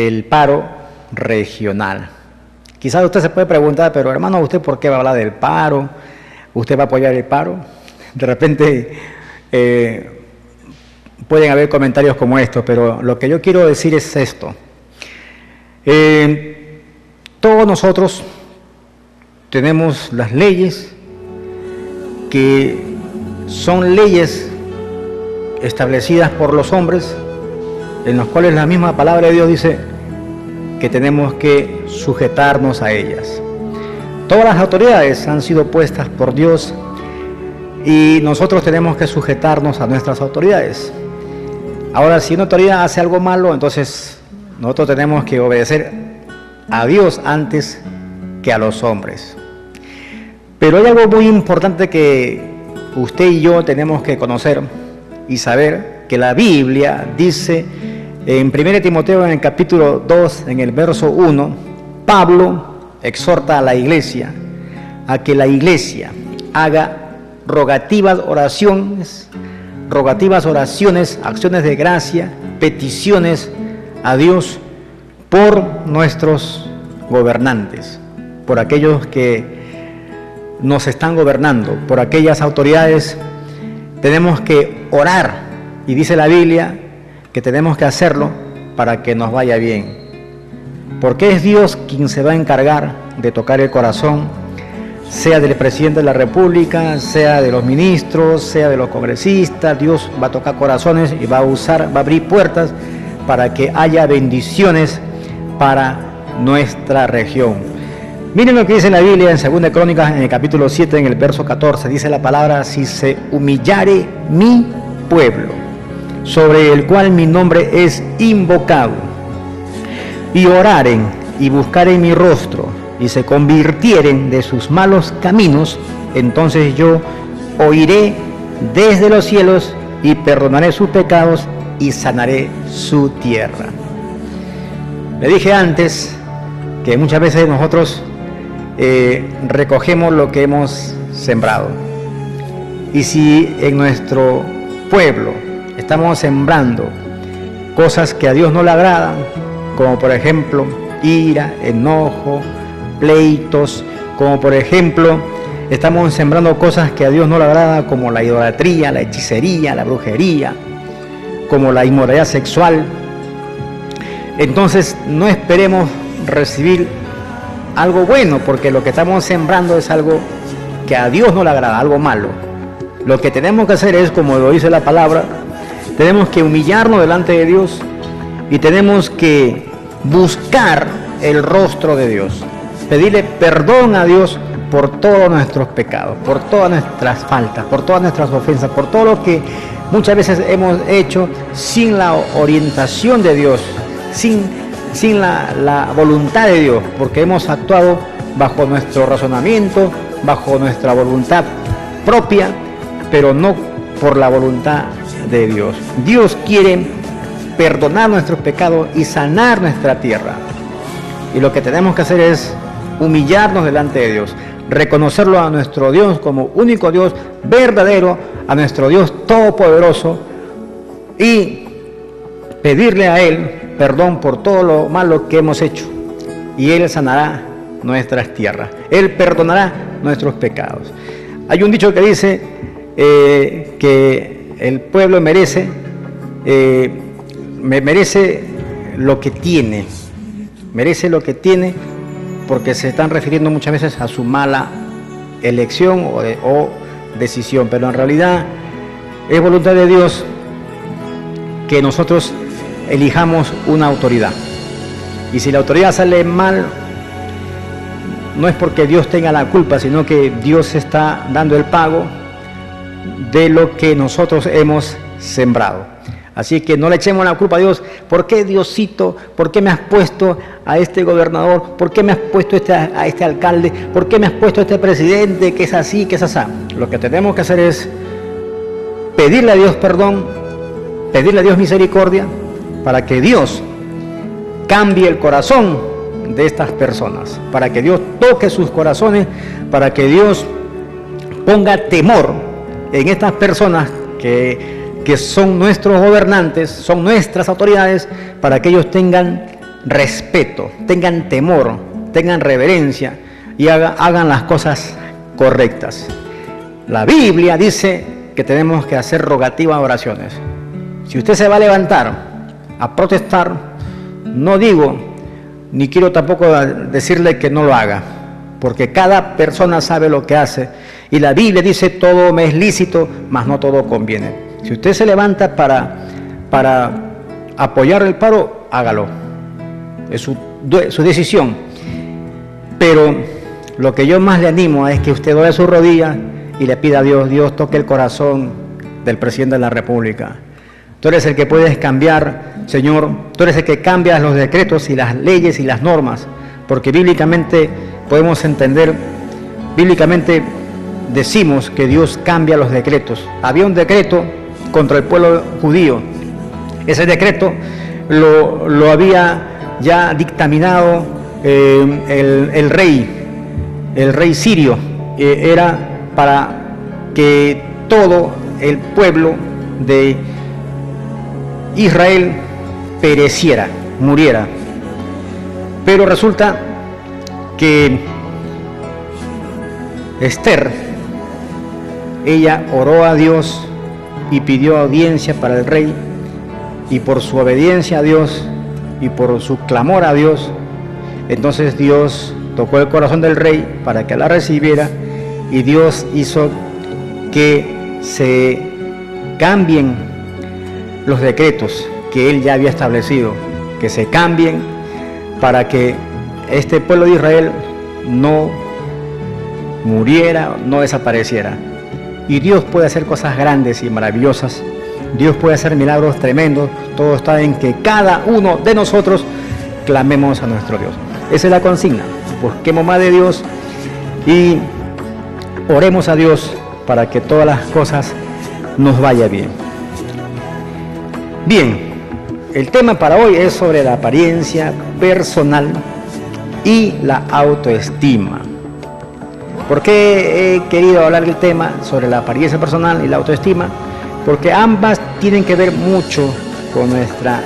el paro regional. Quizás usted se puede preguntar, pero hermano, ¿usted por qué va a hablar del paro? ¿Usted va a apoyar el paro? De repente pueden haber comentarios como estos, pero lo que yo quiero decir es esto. Todos nosotros tenemos las leyes que son leyes establecidas por los hombres, en las cuales la misma palabra de Dios dice que tenemos que sujetarnos a ellas. Todas las autoridades han sido puestas por Dios y nosotros tenemos que sujetarnos a nuestras autoridades. Ahora, si una autoridad hace algo malo, entonces nosotros tenemos que obedecer a Dios antes que a los hombres. Pero hay algo muy importante que usted y yo tenemos que conocer y saber, que la Biblia dice en 1 Timoteo, en el capítulo 2, en el verso 1, Pablo exhorta a la iglesia a que la iglesia haga rogativas oraciones, acciones de gracia, peticiones a Dios por nuestros gobernantes, por aquellos que nos están gobernando, por aquellas autoridades. Tenemos que orar, y dice la Biblia que tenemos que hacerlo para que nos vaya bien, porque es Dios quien se va a encargar de tocar el corazón, sea del presidente de la República, sea de los ministros, sea de los congresistas. Dios va a tocar corazones y va a abrir puertas para que haya bendiciones para nuestra región. Miren lo que dice la Biblia en 2 Crónicas, en el capítulo 7, en el verso 14, dice la palabra: si se humillare mi pueblo, sobre el cual mi nombre es invocado, y oraren y buscaren mi rostro, y se convirtieren de sus malos caminos, entonces yo oiré desde los cielos y perdonaré sus pecados y sanaré su tierra. Le dije antes que muchas veces nosotros recogemos lo que hemos sembrado, y si en nuestro pueblo estamos sembrando cosas que a Dios no le agradan, como por ejemplo ira, enojo, pleitos, como por ejemplo estamos sembrando cosas que a Dios no le agrada, como la idolatría, la hechicería, la brujería, como la inmoralidad sexual, entonces no esperemos recibir algo bueno, porque lo que estamos sembrando es algo que a Dios no le agrada, algo malo. Lo que tenemos que hacer es, como lo dice la palabra, tenemos que humillarnos delante de Dios y tenemos que buscar el rostro de Dios, pedirle perdón a Dios por todos nuestros pecados, por todas nuestras faltas, por todas nuestras ofensas, por todo lo que muchas veces hemos hecho sin la orientación de Dios, sin la voluntad de Dios, porque hemos actuado bajo nuestro razonamiento, bajo nuestra voluntad propia, pero no por la voluntad de Dios. Dios quiere perdonar nuestros pecados y sanar nuestra tierra. Y lo que tenemos que hacer es humillarnos delante de Dios, reconocerlo a nuestro Dios como único Dios verdadero, a nuestro Dios todopoderoso, y pedirle a Él perdón por todo lo malo que hemos hecho, y Él sanará nuestras tierras, Él perdonará nuestros pecados. Hay un dicho que dice que el pueblo merece lo que tiene, porque se están refiriendo muchas veces a su mala elección o decisión, pero en realidad es voluntad de Dios que nosotros elijamos una autoridad, y si la autoridad sale mal, no es porque Dios tenga la culpa, sino que Dios está dando el pago de lo que nosotros hemos sembrado. Así que no le echemos la culpa a Dios. ¿Por qué, Diosito? ¿Por qué me has puesto a este gobernador? ¿Por qué me has puesto a este alcalde? ¿Por qué me has puesto a este presidente que es así, que es así? Lo que tenemos que hacer es pedirle a Dios perdón, pedirle a Dios misericordia, para que Dios cambie el corazón de estas personas, para que Dios toque sus corazones, para que Dios ponga temor en estas personas que son nuestros gobernantes, son nuestras autoridades, para que ellos tengan respeto, tengan temor, tengan reverencia y hagan las cosas correctas. La Biblia dice que tenemos que hacer rogativas oraciones. Si usted se va a levantar a protestar, no digo, ni quiero tampoco decirle que no lo haga, porque cada persona sabe lo que hace, y la Biblia dice todo me es lícito, mas no todo conviene. Si usted se levanta para apoyar el paro, hágalo, es su decisión, pero lo que yo más le animo es que usted doble sus rodillas y le pida a Dios, Dios toque el corazón del presidente de la República. Tú eres el que puedes cambiar, Señor, tú eres el que cambias los decretos y las leyes y las normas, porque bíblicamente podemos entender, bíblicamente decimos que Dios cambia los decretos. Había un decreto contra el pueblo judío, ese decreto lo había ya dictaminado el rey sirio, era para que todo el pueblo de Israel pereciera, muriera. Pero resulta que Esther, ella oró a Dios y pidió audiencia para el rey, y por su obediencia a Dios y por su clamor a Dios, entonces Dios tocó el corazón del rey para que la recibiera, y Dios hizo que se cambien los decretos que él ya había establecido, que se cambien para que este pueblo de Israel no muriera, no desapareciera. Y Dios puede hacer cosas grandes y maravillosas, Dios puede hacer milagros tremendos, todo está en que cada uno de nosotros clamemos a nuestro Dios. Esa es la consigna, busquemos más de Dios y oremos a Dios para que todas las cosas nos vaya bien. Bien, el tema para hoy es sobre la apariencia personal y la autoestima. ¿Por qué he querido hablar del tema sobre la apariencia personal y la autoestima? Porque ambas tienen que ver mucho con nuestra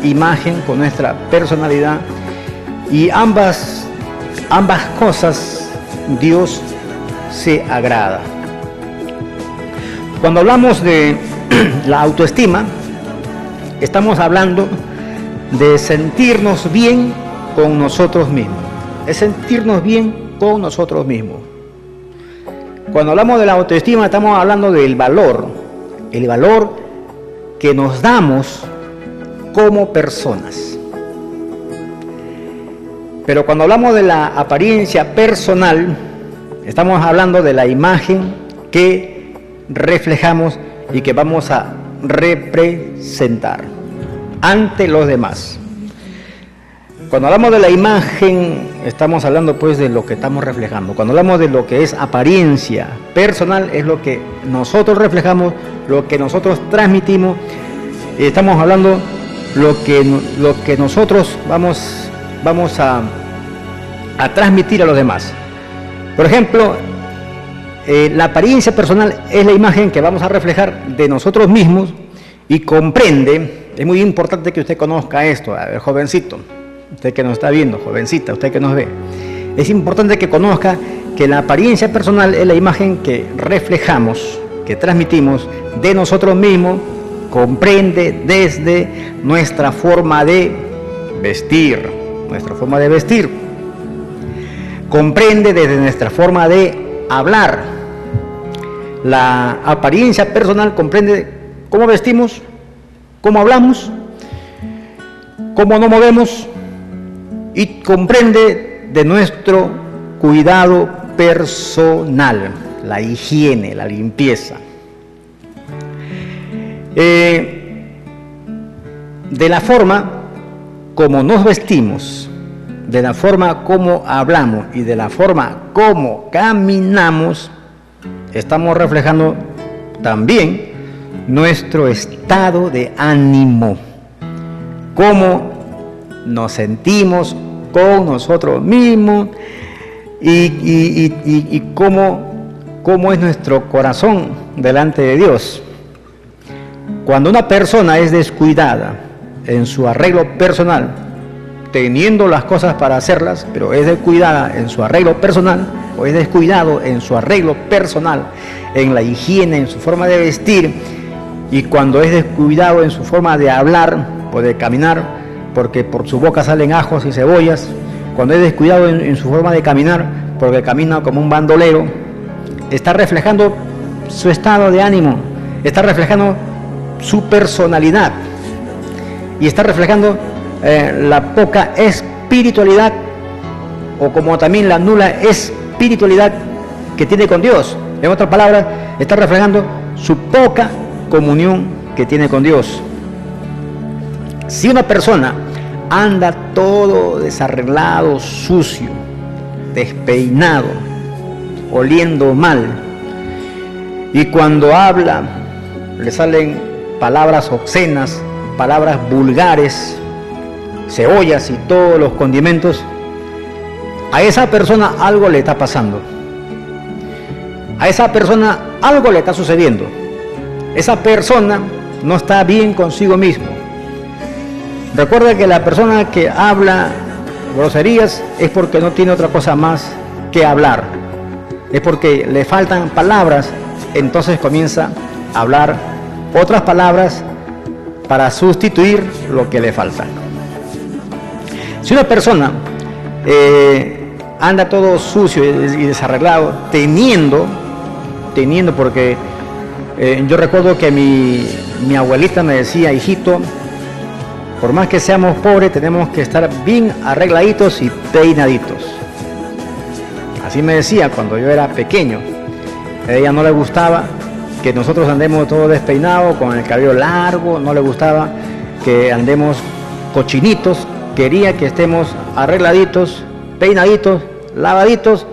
imagen, con nuestra personalidad, y ambas cosas Dios se agrada. Cuando hablamos de la autoestima, estamos hablando de sentirnos bien con nosotros mismos. Es sentirnos bien con nosotros mismos. Cuando hablamos de la autoestima, estamos hablando del valor, el valor que nos damos como personas. Pero cuando hablamos de la apariencia personal, estamos hablando de la imagen que reflejamos y que vamos a representar ante los demás. Cuando hablamos de la imagen, estamos hablando pues de lo que estamos reflejando. Cuando hablamos de lo que es apariencia personal, es lo que nosotros reflejamos, lo que nosotros transmitimos. Estamos hablando lo que nosotros vamos a transmitir a los demás. Por ejemplo, la apariencia personal es la imagen que vamos a reflejar de nosotros mismos y comprende, es muy importante que usted conozca esto, a ver, jovencito, usted que nos está viendo, jovencita, usted que nos ve, es importante que conozca que la apariencia personal es la imagen que reflejamos, que transmitimos de nosotros mismos, comprende desde nuestra forma de vestir, comprende desde nuestra forma de hablar. La apariencia personal comprende cómo vestimos, cómo hablamos, cómo nos movemos, y comprende de nuestro cuidado personal, la higiene, la limpieza. De la forma como nos vestimos, de la forma como hablamos y de la forma como caminamos, estamos reflejando también nuestro estado de ánimo, cómo nos sentimos con nosotros mismos y cómo es nuestro corazón delante de Dios. Cuando una persona es descuidada en su arreglo personal, teniendo las cosas para hacerlas, pero es descuidada en su arreglo personal, o es descuidado en su arreglo personal, en la higiene, en su forma de vestir, y cuando es descuidado en su forma de hablar o de caminar, porque por su boca salen ajos y cebollas, cuando es descuidado en su forma de caminar, porque camina como un bandolero, está reflejando su estado de ánimo, está reflejando su personalidad y está reflejando la poca espiritualidad, o como también la nula espiritualidad que tiene con Dios. En otras palabras, está reflejando su poca comunión que tiene con Dios. Si una persona anda todo desarreglado, sucio, despeinado, oliendo mal, y cuando habla le salen palabras obscenas, palabras vulgares, cebollas y todos los condimentos, a esa persona algo le está pasando. A esa persona algo le está sucediendo. Esa persona no está bien consigo mismo. Recuerda que la persona que habla groserías es porque no tiene otra cosa más que hablar. Es porque le faltan palabras, entonces comienza a hablar otras palabras para sustituir lo que le falta. Si una persona anda todo sucio y desarreglado, teniendo, porque yo recuerdo que mi abuelita me decía: hijito, por más que seamos pobres, tenemos que estar bien arregladitos y peinaditos. Así me decía cuando yo era pequeño. A ella no le gustaba que nosotros andemos todo despeinados, con el cabello largo, no le gustaba que andemos cochinitos, quería que estemos arregladitos, peinaditos, lavaditos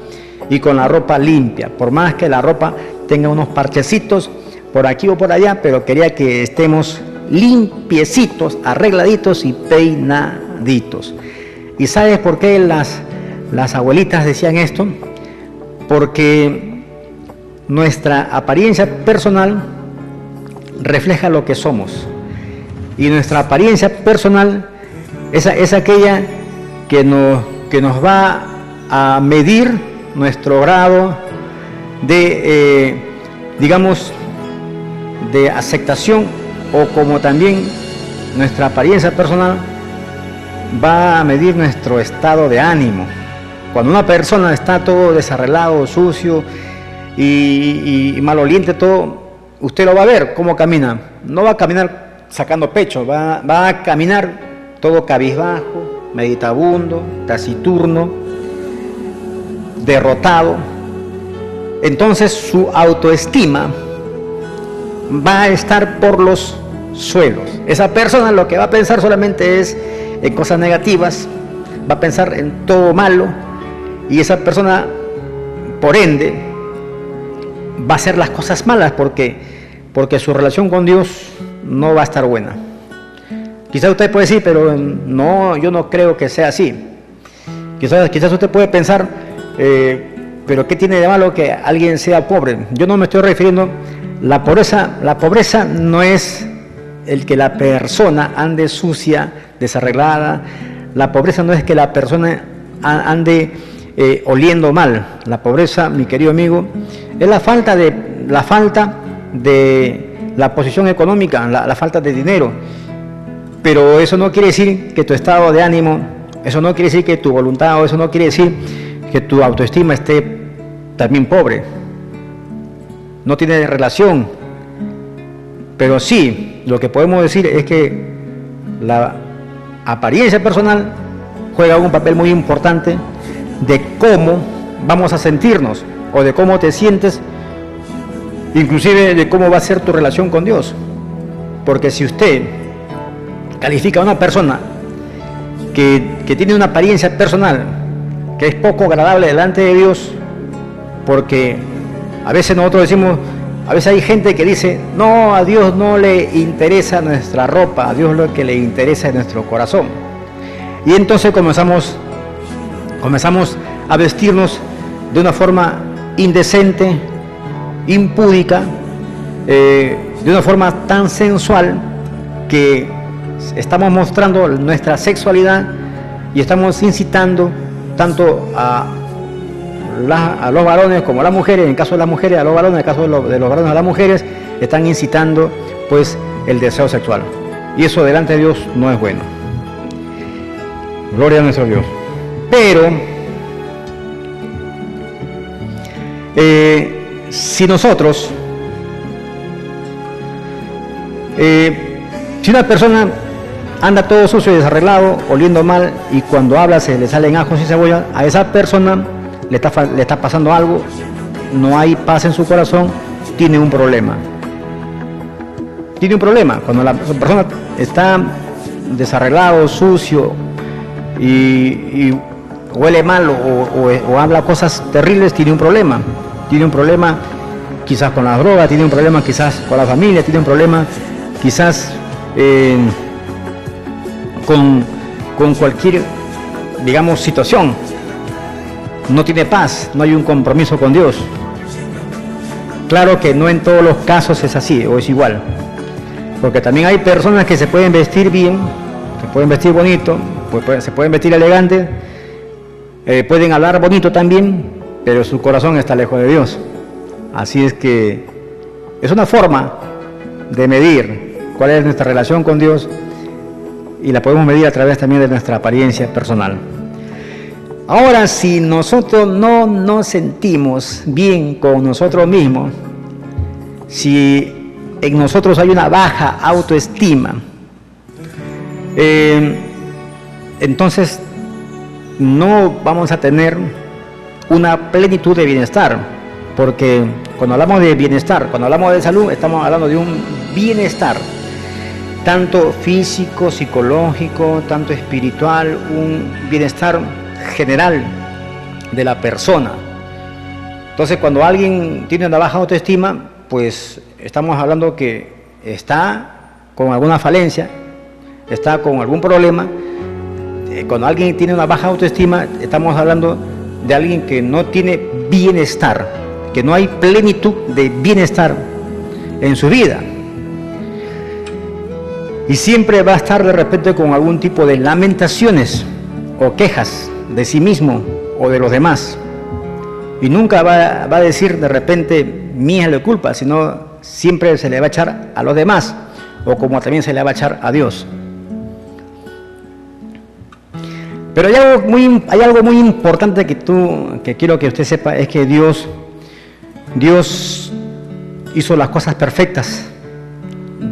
y con la ropa limpia, por más que la ropa tenga unos parchecitos por aquí o por allá, pero quería que estemos limpiecitos, arregladitos y peinaditos. ¿Y sabes por qué las abuelitas decían esto? Porque nuestra apariencia personal refleja lo que somos, y nuestra apariencia personal es aquella que nos va a medir nuestro grado de, digamos, de aceptación, o como también nuestra apariencia personal va a medir nuestro estado de ánimo. Cuando una persona está todo desarreglado, sucio y maloliente todo, usted lo va a ver cómo camina. No va a caminar sacando pecho, va a caminar todo cabizbajo, meditabundo, taciturno, derrotado. Entonces su autoestima va a estar por los suelos. Esa persona lo que va a pensar solamente es en cosas negativas, va a pensar en todo malo, y esa persona, por ende, va a hacer las cosas malas porque su relación con Dios no va a estar buena. Quizás usted puede decir: pero no, yo no creo que sea así. Quizás usted puede pensar: pero ¿qué tiene de malo que alguien sea pobre? Yo no me estoy refiriendo. La pobreza no es el que la persona ande sucia, desarreglada. La pobreza no es que la persona ande oliendo mal. La pobreza, mi querido amigo, es la falta de la posición económica, la falta de dinero. Pero eso no quiere decir que tu estado de ánimo, eso no quiere decir que tu voluntad, o eso no quiere decir que tu autoestima esté también pobre. No tiene relación. Pero sí, lo que podemos decir es que la apariencia personal juega un papel muy importante de cómo vamos a sentirnos, o de cómo te sientes, inclusive de cómo va a ser tu relación con Dios. Porque si usted califica a una persona que tiene una apariencia personal que es poco agradable delante de Dios, porque a veces nosotros decimos, a veces hay gente que dice: no, a Dios no le interesa nuestra ropa, a Dios lo que le interesa es nuestro corazón. Y entonces comenzamos a vestirnos de una forma indecente, impúdica, de una forma tan sensual que estamos mostrando nuestra sexualidad y estamos incitando tanto a los varones como a las mujeres, en el caso de las mujeres a los varones, en el caso de los varones a las mujeres, están incitando pues el deseo sexual. Y eso delante de Dios no es bueno. Gloria a nuestro Dios. Pero si nosotros, si una persona anda todo sucio y desarreglado, oliendo mal, y cuando habla se le salen ajos y cebolla, a esa persona le está pasando algo, no hay paz en su corazón, tiene un problema. Tiene un problema. Cuando la persona está desarreglado, sucio y huele mal o habla cosas terribles, tiene un problema. Tiene un problema quizás con las drogas, tiene un problema quizás con la familia, tiene un problema quizás con cualquier, digamos, situación. No tiene paz, no hay un compromiso con Dios. Claro que no en todos los casos es así o es igual, porque también hay personas que se pueden vestir bien, se pueden vestir bonito, se pueden vestir elegante, pueden hablar bonito también, pero su corazón está lejos de Dios. Así es que es una forma de medir cuál es nuestra relación con Dios, y la podemos medir a través también de nuestra apariencia personal. Ahora, si nosotros no nos sentimos bien con nosotros mismos, si en nosotros hay una baja autoestima, entonces no vamos a tener una plenitud de bienestar, porque cuando hablamos de bienestar, cuando hablamos de salud, estamos hablando de un bienestar, tanto físico, psicológico, tanto espiritual, un bienestar general de la persona. Entonces, cuando alguien tiene una baja autoestima, pues estamos hablando que está con alguna falencia, está con algún problema. Cuando alguien tiene una baja autoestima, estamos hablando de alguien que no tiene bienestar, que no hay plenitud de bienestar en su vida. Y siempre va a estar de repente con algún tipo de lamentaciones o quejas de sí mismo o de los demás. Y nunca va a decir de repente mía es la culpa, sino siempre se le va a echar a los demás, o como también se le va a echar a Dios. Pero hay algo muy importante que quiero que usted sepa, es que Dios hizo las cosas perfectas.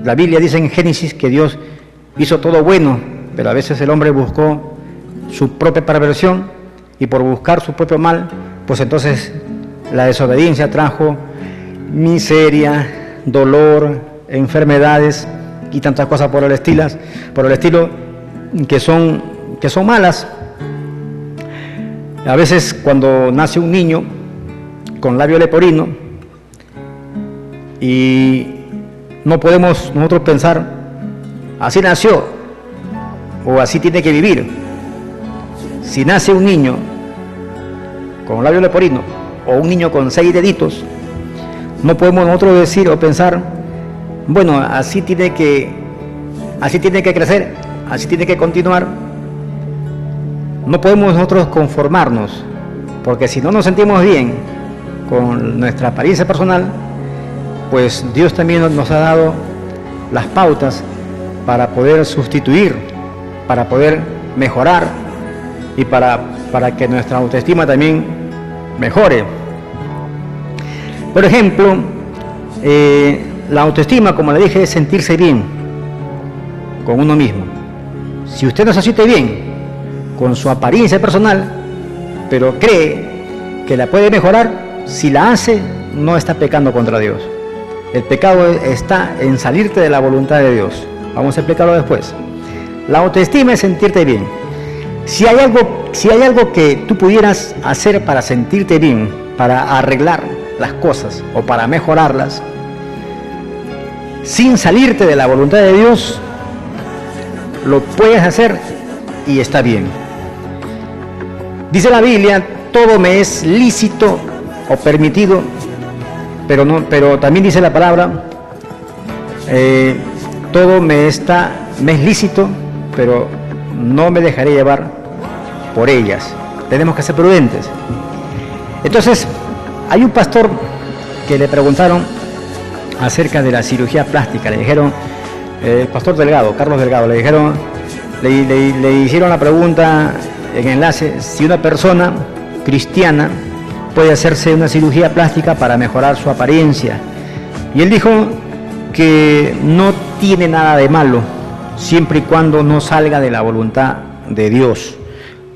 La Biblia dice en Génesis que Dios hizo todo bueno, pero a veces el hombre buscó su propia perversión, y por buscar su propio mal, pues entonces la desobediencia trajo miseria, dolor, enfermedades y tantas cosas por el estilo que son malas. A veces cuando nace un niño con labio leporino, y no podemos nosotros pensar así nació o así tiene que vivir. Si nace un niño con labio leporino o un niño con 6 deditos, no podemos nosotros decir o pensar, bueno, así tiene que crecer, así tiene que continuar. No podemos nosotros conformarnos, porque si no nos sentimos bien con nuestra apariencia personal, pues Dios también nos ha dado las pautas para poder sustituir, para poder mejorar y para que nuestra autoestima también mejore. Por ejemplo, la autoestima, como le dije, es sentirse bien con uno mismo. Si usted no se siente bien con su apariencia personal, pero cree que la puede mejorar, si la hace, no está pecando contra Dios. El pecado está en salirte de la voluntad de Dios. Vamos a explicarlo después. La autoestima es sentirte bien. Si hay algo que tú pudieras hacer para sentirte bien, para arreglar las cosas o para mejorarlas, sin salirte de la voluntad de Dios, lo puedes hacer y está bien. Dice la Biblia, todo me es lícito o permitido, pero también dice la palabra, todo me es lícito, pero no me dejaré llevar por ellas. Tenemos que ser prudentes. Entonces, hay un pastor que le preguntaron acerca de la cirugía plástica. Le dijeron, el pastor Delgado, Carlos Delgado, le dijeron, le hicieron la pregunta en enlace, si una persona cristiana puede hacerse una cirugía plástica para mejorar su apariencia. Y él dijo que no tiene nada de malo, siempre y cuando no salga de la voluntad de Dios.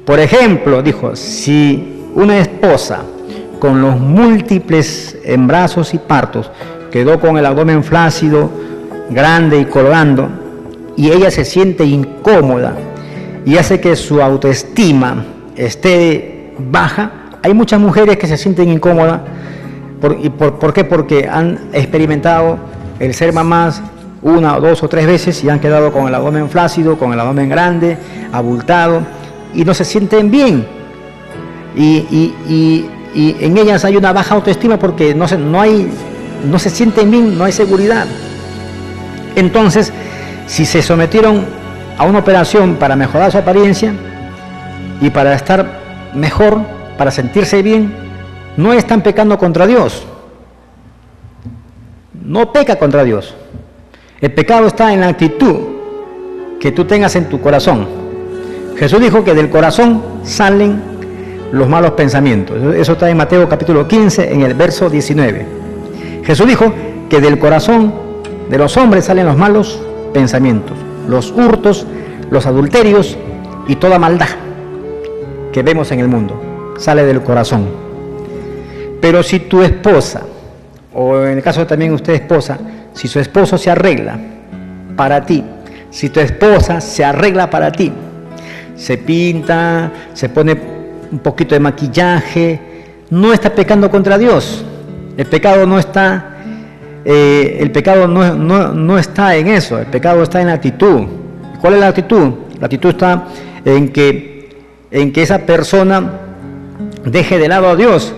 Por ejemplo, dijo, si una esposa con los múltiples embarazos y partos quedó con el abdomen flácido, grande y colgando, y ella se siente incómoda y hace que su autoestima esté baja, hay muchas mujeres que se sienten incómodas. ¿Por qué? Porque han experimentado el ser mamás 1, 2 o 3 veces y han quedado con el abdomen flácido, con el abdomen grande, abultado, y no se sienten bien. Y en ellas hay una baja autoestima porque no se sienten bien, no hay seguridad. Entonces, si se sometieron a una operación para mejorar su apariencia y para estar mejor, para sentirse bien, no están pecando contra Dios. No peca contra Dios. El pecado está en la actitud que tú tengas en tu corazón. Jesús dijo que del corazón salen los malos pensamientos. Eso está en Mateo capítulo 15, en el verso 19. Jesús dijo que del corazón de los hombres salen los malos pensamientos, los hurtos, los adulterios y toda maldad que vemos en el mundo. Sale del corazón. Pero si tu esposa, o en el caso también usted esposa, si su esposo se arregla para ti, si tu esposa se arregla para ti, se pinta, se pone un poquito de maquillaje, no está pecando contra Dios. El pecado no está, no está en eso, el pecado está en la actitud. ¿Cuál es la actitud? La actitud está en que esa persona deje de lado a Dios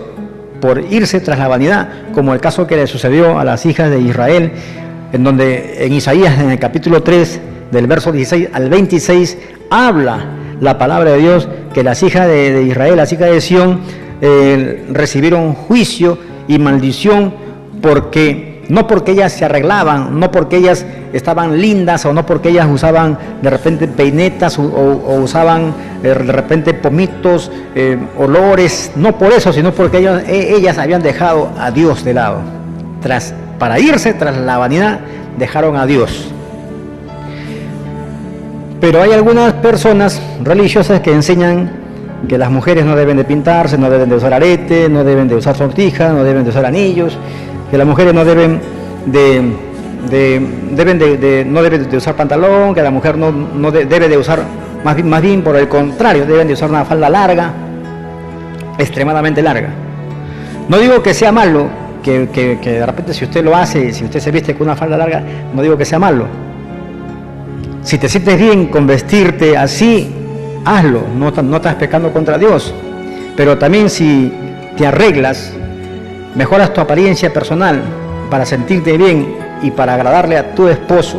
por irse tras la vanidad, como el caso que le sucedió a las hijas de Israel, en donde en Isaías, en el capítulo 3, del verso 16 al 26, habla la palabra de Dios que las hijas de Israel, las hijas de Sión, recibieron juicio y maldición no porque ellas se arreglaban, no porque ellas estaban lindas, o no porque ellas usaban de repente peinetas o usaban de repente pomitos, olores, no por eso, sino porque ellas habían dejado a Dios de lado. Para irse tras la vanidad, dejaron a Dios. Pero hay algunas personas religiosas que enseñan que las mujeres no deben de pintarse, no deben de usar arete, no deben de usar sortijas, no deben de usar anillos, que las mujeres no deben de usar pantalón, que la mujer no debe de usar, más bien por el contrario, deben de usar una falda larga, extremadamente larga. No digo que sea malo, que de repente si usted lo hace, si usted se viste con una falda larga, no digo que sea malo. Si te sientes bien con vestirte así, hazlo, no estás pecando contra Dios. Pero también si te arreglas, mejoras tu apariencia personal para sentirte bien y para agradarle a tu esposo,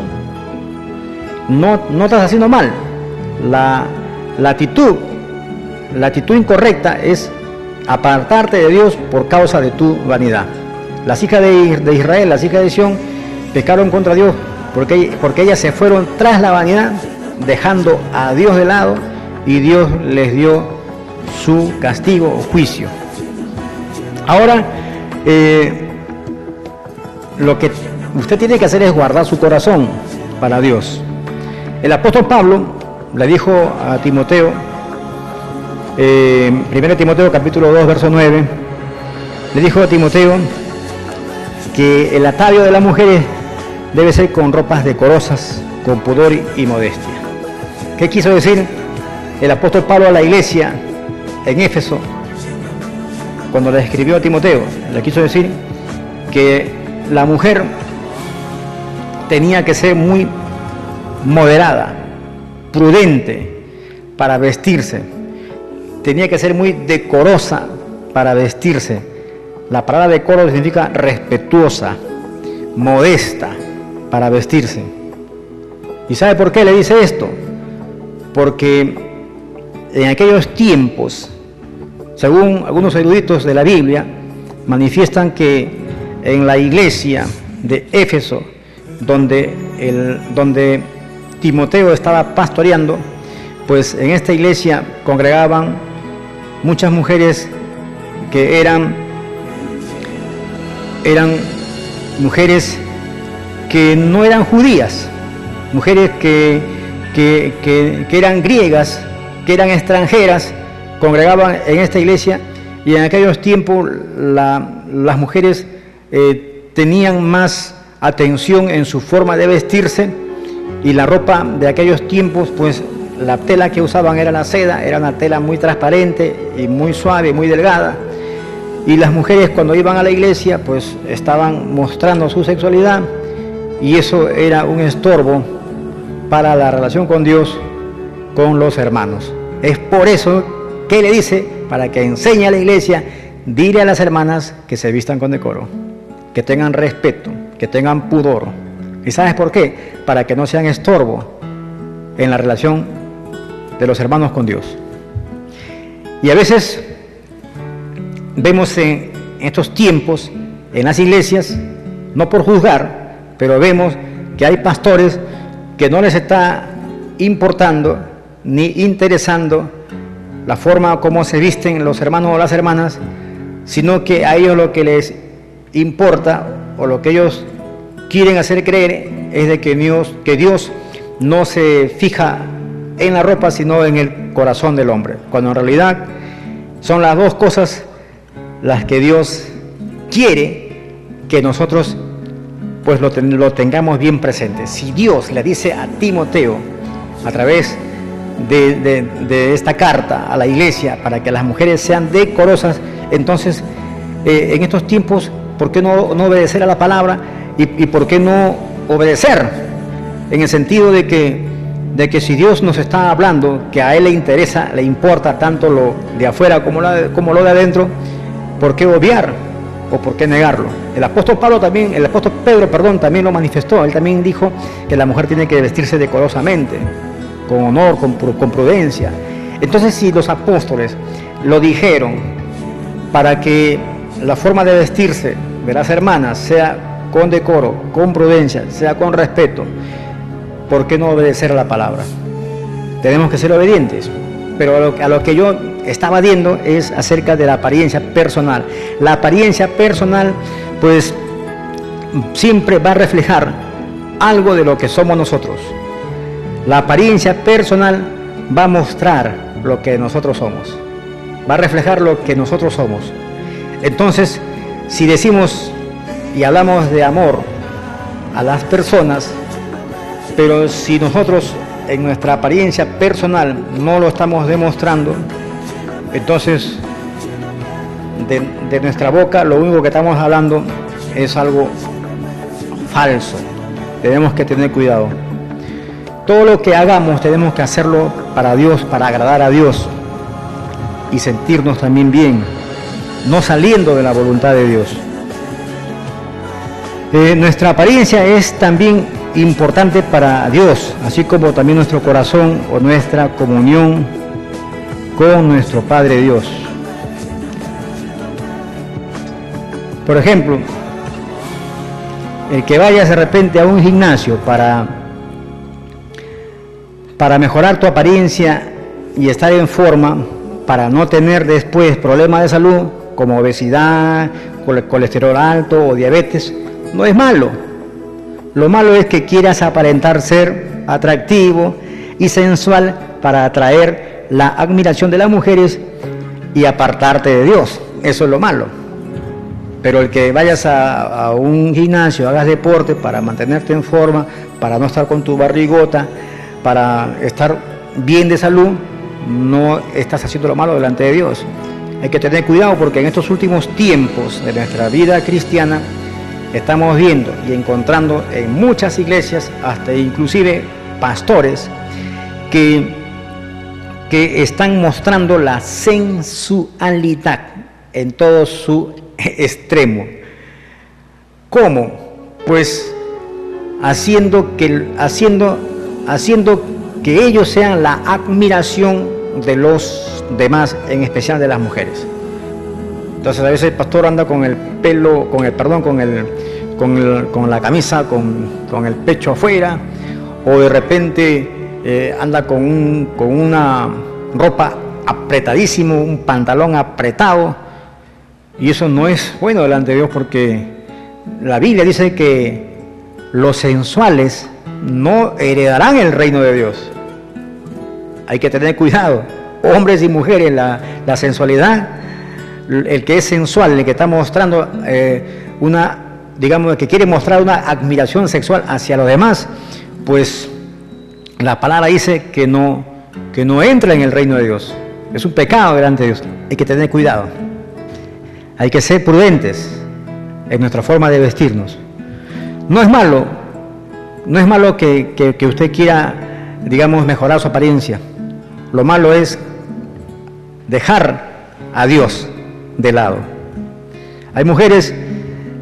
no estás haciendo mal. La actitud incorrecta es apartarte de Dios por causa de tu vanidad. Las hijas de Israel, las hijas de Sión, pecaron contra Dios porque ellas se fueron tras la vanidad, dejando a Dios de lado, y Dios les dio su castigo o juicio. Ahora, lo que usted tiene que hacer es guardar su corazón para Dios. El apóstol Pablo le dijo a Timoteo, 1 Timoteo capítulo 2, verso 9, le dijo a Timoteo que el atavío de las mujeres debe ser con ropas decorosas, con pudor y modestia. ¿Qué quiso decir el apóstol Pablo a la iglesia en Éfeso cuando le escribió a Timoteo? Le quiso decir que la mujer tenía que ser muy moderada, prudente para vestirse, tenía que ser muy decorosa para vestirse. La palabra decoro significa respetuosa, modesta para vestirse. ¿Y sabe por qué le dice esto? Porque en aquellos tiempos, según algunos eruditos de la Biblia, manifiestan que en la iglesia de Éfeso, donde Timoteo estaba pastoreando, pues en esta iglesia congregaban muchas mujeres que eran mujeres que no eran judías, mujeres que eran griegas, que eran extranjeras, congregaban en esta iglesia, y en aquellos tiempos las mujeres tenían más atención en su forma de vestirse, y la ropa de aquellos tiempos, pues la tela que usaban era la seda, era una tela muy transparente y muy suave, muy delgada, y las mujeres cuando iban a la iglesia pues estaban mostrando su sexualidad, y eso era un estorbo para la relación con Dios, con los hermanos. Es por eso que le dice, para que enseñe a la iglesia, dile a las hermanas que se vistan con decoro, que tengan respeto, que tengan pudor. ¿Y sabes por qué? Para que no sean estorbo en la relación de los hermanos con Dios. Y a veces vemos en estos tiempos, en las iglesias, no por juzgar, pero vemos que hay pastores que no les está importando ni interesando la forma como se visten los hermanos o las hermanas, sino que a ellos lo que les importa o lo que ellos quieren hacer creer es de que Dios no se fija en la ropa, sino en el corazón del hombre, cuando en realidad son las dos cosas las que Dios quiere que nosotros pues lo tengamos bien presente. Si Dios le dice a Timoteo a través de esta carta a la iglesia para que las mujeres sean decorosas, entonces en estos tiempos, ¿por qué no obedecer a la palabra? ¿Y por qué no obedecer? En el sentido de que si Dios nos está hablando, que a Él le interesa, le importa tanto lo de afuera como lo de adentro, ¿por qué obviar o por qué negarlo? El apóstol Pedro también lo manifestó. Él también dijo que la mujer tiene que vestirse decorosamente, con honor, con prudencia. Entonces, si los apóstoles lo dijeron para que la forma de vestirse de las hermanas sea con decoro, con prudencia, sea con respeto, ¿por qué no obedecer a la palabra? Tenemos que ser obedientes. Pero a lo que yo estaba viendo es acerca de la apariencia personal. La apariencia personal, pues, siempre va a reflejar algo de lo que somos nosotros. La apariencia personal va a mostrar lo que nosotros somos, va a reflejar lo que nosotros somos. Entonces, si decimos y hablamos de amor a las personas, pero si nosotros en nuestra apariencia personal no lo estamos demostrando, entonces de nuestra boca lo único que estamos hablando es algo falso. Tenemos que tener cuidado. Todo lo que hagamos tenemos que hacerlo para Dios, para agradar a Dios y sentirnos también bien, no saliendo de la voluntad de Dios. Nuestra apariencia es también importante para Dios, así como también nuestro corazón o nuestra comunión con nuestro Padre Dios. Por ejemplo, el que vayas de repente a un gimnasio para mejorar tu apariencia y estar en forma, para no tener después problemas de salud como obesidad, colesterol alto o diabetes, no es malo. Lo malo es que quieras aparentar ser atractivo y sensual para atraer la admiración de las mujeres y apartarte de Dios. Eso es lo malo. Pero el que vayas a un gimnasio, hagas deporte para mantenerte en forma, para no estar con tu barrigota, para estar bien de salud, no estás haciendo lo malo delante de Dios. Hay que tener cuidado porque en estos últimos tiempos de nuestra vida cristiana estamos viendo y encontrando en muchas iglesias, hasta inclusive pastores, que están mostrando la sensualidad en todo su extremo. ¿Cómo? Pues haciendo que ellos sean la admiración de los demás, en especial de las mujeres. Entonces a veces el pastor anda con el pelo, con la camisa, con el pecho afuera, o de repente anda con una ropa apretadísimo, un pantalón apretado, y eso no es bueno delante de Dios, porque la Biblia dice que los sensuales no heredarán el reino de Dios. Hay que tener cuidado, hombres y mujeres. La sensualidad, el que es sensual, el que está mostrando digamos, que quiere mostrar una admiración sexual hacia los demás, pues la palabra dice que no entra en el reino de Dios. Es un pecado delante de Dios. Hay que tener cuidado. Hay que ser prudentes en nuestra forma de vestirnos. No es malo que usted quiera, digamos, mejorar su apariencia. Lo malo es dejar a Dios de lado. Hay mujeres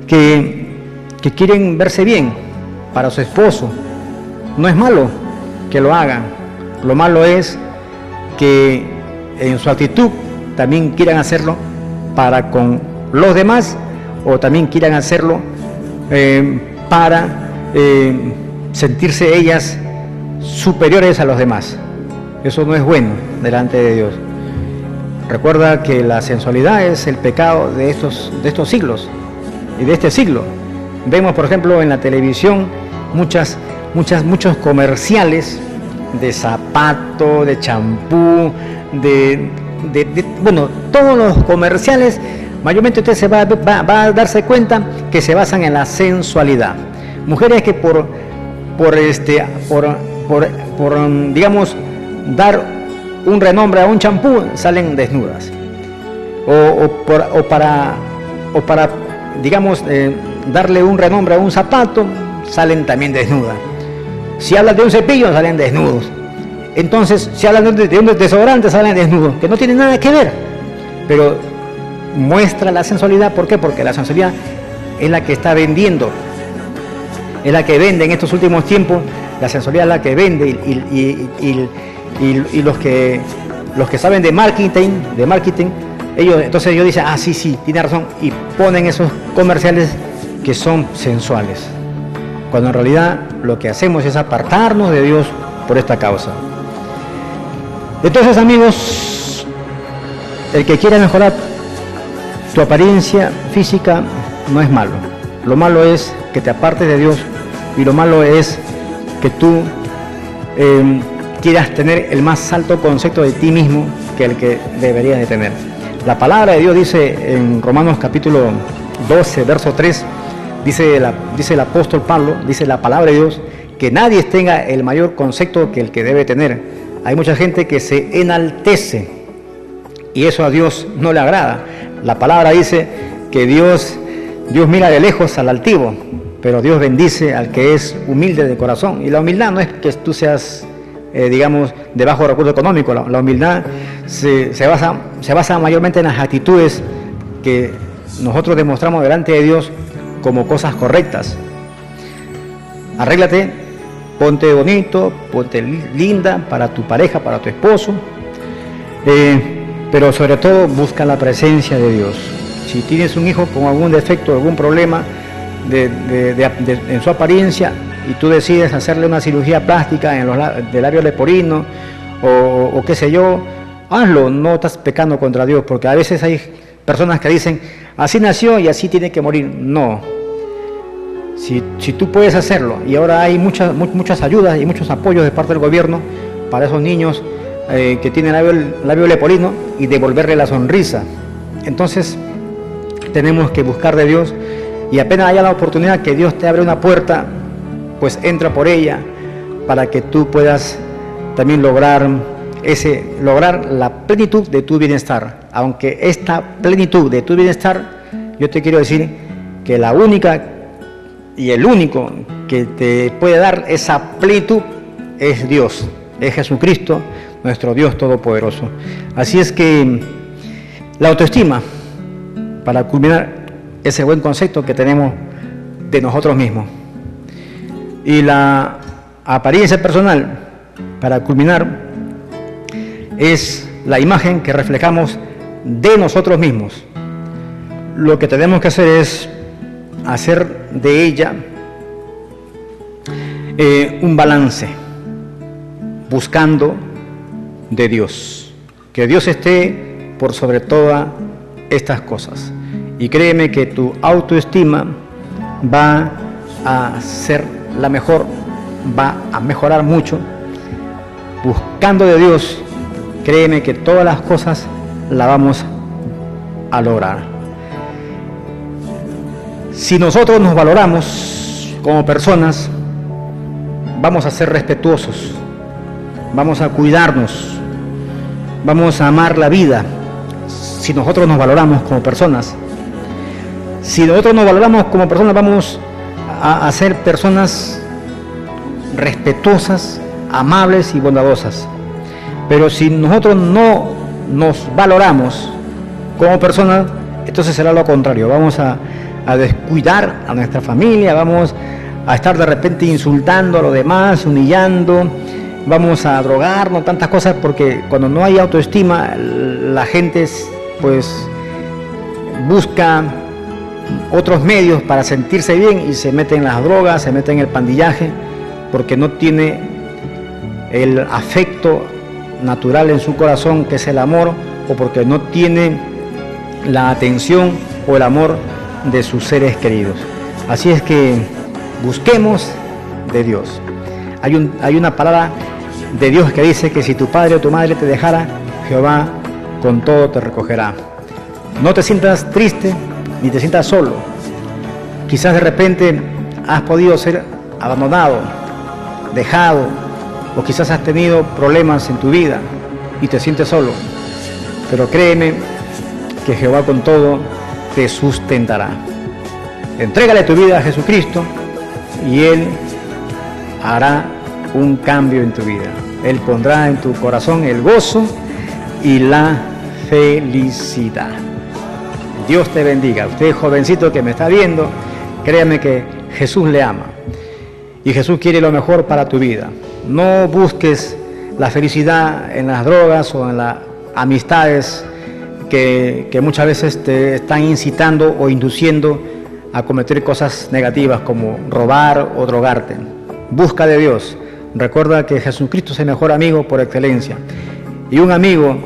que quieren verse bien para su esposo. No es malo que lo hagan. Lo malo es que en su actitud también quieran hacerlo para con los demás, o también quieran hacerlo para sentirse ellas superiores a los demás. Eso no es bueno delante de Dios. Recuerda que la sensualidad es el pecado de estos siglos y de este siglo. Vemos, por ejemplo, en la televisión muchos comerciales de zapato, de champú, bueno, todos los comerciales, mayormente usted se va a darse cuenta que se basan en la sensualidad. Mujeres que por digamos, dar un renombre a un champú, salen desnudas. O para digamos, darle un renombre a un zapato, salen también desnudas. Si hablan de un cepillo, salen desnudos. Entonces, si hablan de un desodorante, salen desnudos, que no tiene nada que ver. Pero muestra la sensualidad. ¿Por qué? Porque la sensualidad es la que está vendiendo. Es la que vende en estos últimos tiempos. La sensualidad es la que vende, y los que saben de marketing, entonces ellos dicen, sí, tiene razón, y ponen esos comerciales que son sensuales, cuando en realidad lo que hacemos es apartarnos de Dios por esta causa. Entonces, amigos, el que quiera mejorar tu apariencia física no es malo. Lo malo es que te apartes de Dios, y lo malo es que tú quieras tener el más alto concepto de ti mismo que el que deberías de tener. La palabra de Dios dice en Romanos capítulo 12, verso 3, dice el apóstol Pablo, dice la palabra de Dios, que nadie tenga el mayor concepto que el que debe tener. Hay mucha gente que se enaltece, y eso a Dios no le agrada. La palabra dice que Dios mira de lejos al altivo, pero Dios bendice al que es humilde de corazón. Y la humildad no es que tú seas digamos, de bajo recurso económico. La humildad se basa mayormente en las actitudes que nosotros demostramos delante de Dios como cosas correctas. Arréglate, ponte bonito, ponte linda para tu pareja, para tu esposo, pero sobre todo busca la presencia de Dios. Si tienes un hijo con algún defecto, algún problema en su apariencia, y tú decides hacerle una cirugía plástica del labio leporino, o qué sé yo, hazlo. No estás pecando contra Dios, porque a veces hay personas que dicen, así nació y así tiene que morir. No. Si tú puedes hacerlo, y ahora hay muchas ayudas y muchos apoyos de parte del gobierno para esos niños que tienen labio leporino, y devolverle la sonrisa. Entonces tenemos que buscar de Dios, y apenas haya la oportunidad que Dios te abre una puerta, pues entra por ella, para que tú puedas también lograr la plenitud de tu bienestar. Aunque esta plenitud de tu bienestar, yo te quiero decir que la única y el único que te puede dar esa plenitud es Dios, es Jesucristo, nuestro Dios Todopoderoso. Así es que la autoestima, para culminar ese buen concepto que tenemos de nosotros mismos, y la apariencia personal, para culminar, es la imagen que reflejamos de nosotros mismos. Lo que tenemos que hacer es hacer de ella un balance, buscando de Dios, que Dios esté por sobre todas estas cosas. Y créeme que tu autoestima va a ser la mejor, va a mejorar mucho. Buscando de Dios, créeme que todas las cosas las vamos a lograr. Si nosotros nos valoramos como personas, vamos a ser respetuosos, vamos a cuidarnos, vamos a amar la vida. Si nosotros nos valoramos como personas, vamos a ser personas respetuosas, amables y bondadosas. Pero si nosotros no nos valoramos como personas, entonces será lo contrario. Vamos a descuidar a nuestra familia, vamos a estar de repente insultando a los demás, humillando, vamos a drogarnos, tantas cosas, porque cuando no hay autoestima, la gente pues busca otros medios para sentirse bien y se mete en las drogas, se mete en el pandillaje, porque no tiene el afecto natural en su corazón, que es el amor, o porque no tiene la atención o el amor de sus seres queridos. Así es que busquemos de Dios. Hay una palabra de Dios que dice que si tu padre o tu madre te dejara, Jehová con todo te recogerá. No te sientas triste ni te sientas solo. Quizás de repente has podido ser abandonado, dejado, o quizás has tenido problemas en tu vida y te sientes solo. Pero créeme que Jehová con todo te sustentará. Entrégale tu vida a Jesucristo y Él hará un cambio en tu vida. Él pondrá en tu corazón el gozo y la felicidad. Dios te bendiga. Usted, jovencito que me está viendo, créame que Jesús le ama y Jesús quiere lo mejor para tu vida. No busques la felicidad en las drogas o en las amistades que muchas veces te están incitando o induciendo a cometer cosas negativas como robar o drogarte. Busca de Dios. Recuerda que Jesucristo es el mejor amigo por excelencia. Y un amigo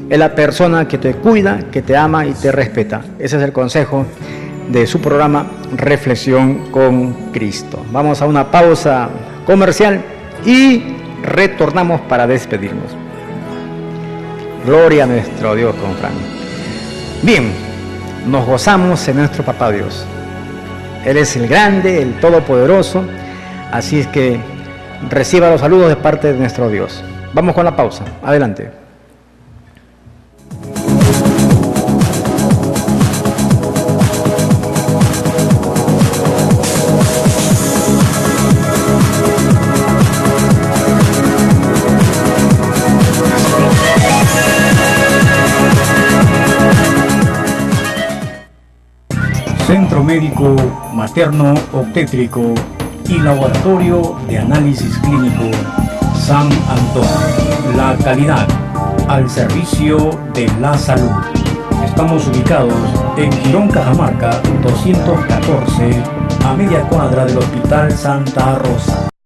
es la persona que te cuida, que te ama y te respeta. Ese es el consejo de su programa Reflexión con Cristo. Vamos a una pausa comercial y retornamos para despedirnos. Gloria a nuestro Dios, con Fran. Bien, nos gozamos en nuestro Papá Dios. Él es el grande, el todopoderoso. Así es que reciba los saludos de parte de nuestro Dios. Vamos con la pausa. Adelante. Centro Médico Materno Obstétrico y Laboratorio de Análisis Clínico San Antonio. La calidad al servicio de la salud. Estamos ubicados en Girón, Cajamarca, 214, a media cuadra del Hospital Santa Rosa.